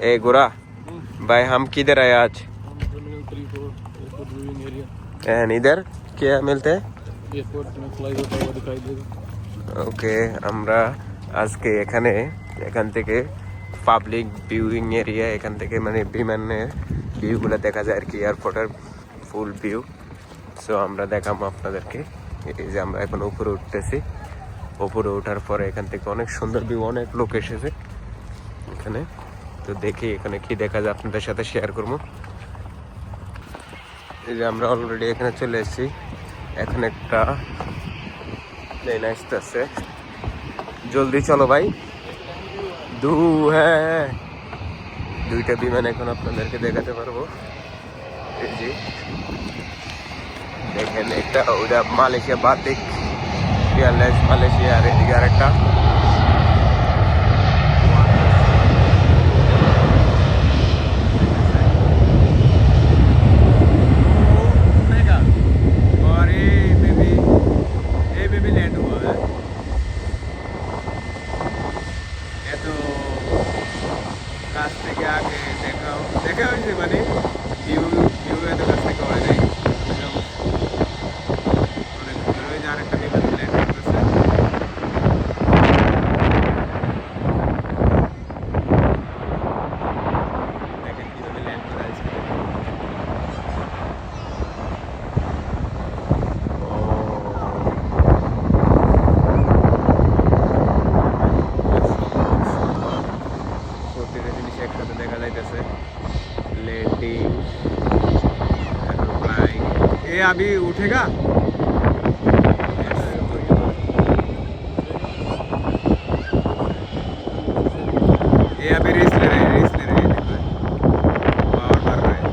ए गोरा भाई, हम किधर आए आज? एंड इधर क्या मिलते हैं? ওকে, আমরা আজকে এখান থেকে পাবলিক ভিউইং এরিয়া, এখান থেকে মানে বিমানের ভিউগুলো দেখা যায় আর কি, এয়ারপোর্টের ফুল ভিউ। সো আমরা দেখাবো আপনাদেরকে। এই যে আমরা এখন উপরে উঠতেছি, উপরে ওঠার পরে এখান থেকে অনেক সুন্দর ভিউ, অনেক লোক এসেছে এখানে। তো দেখি এখানে কি দেখা যায়, আপনাদের সাথে শেয়ার করবো। এই যে আমরা অলরেডি এখানে চলে এসেছি। এখন একটা প্লেন আসতেছে, জলদি চলো ভাই। হ্যাঁ, দুইটা বিমান এখন আপনাদেরকে দেখাতে পারবো। এই যে দেখেন, একটা ওটা মালয়েশিয়া বাতিক এয়ারলাইন্স মালয়েশিয়া, আর এদিকে আর একটা কাছ থেকে আগে দেখা হয়েছে, মানে ভিউ এত কাছ থেকে হয় নাই। অনেক সুন্দর হয়েছে। আরেকটা বিমান ল্যান্ড করতেছে। দেখেন কিভাবে ল্যান্ড করে আছে। প্রতিটা জিনিস একসাথে দেখা যাইতেছে। Landing, flying. এ अभी उठेगा? ये अभी रेस ले रहे हैं, देखो पावर कर रहे हैं।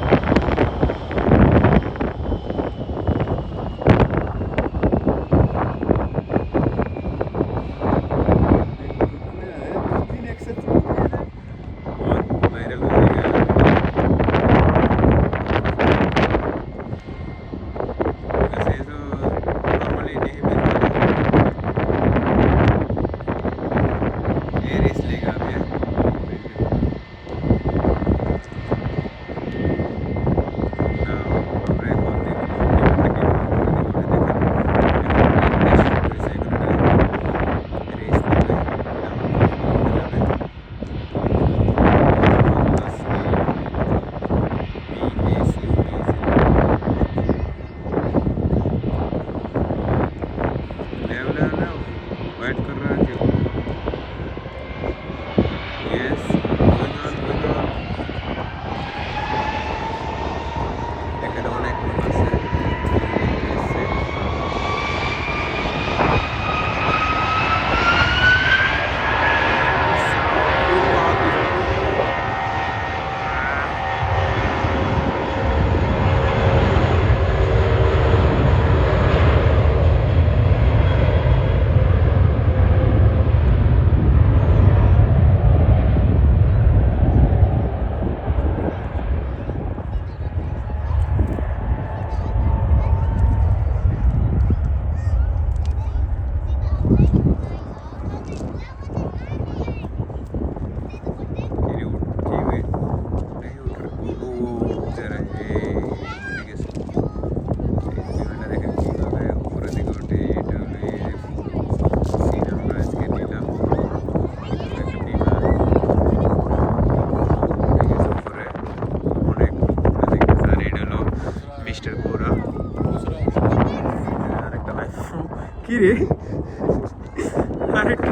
बहुत वायरल हो गया। वैसे तो नॉर्मली नहीं मिलता, ये रेस लेगा अभी। वेट कर रहा है क्यों? Yes, going on. এখানে অনেক লোক আছে। মিস্টার গোরা আরেকটা কি রে, আরেকটা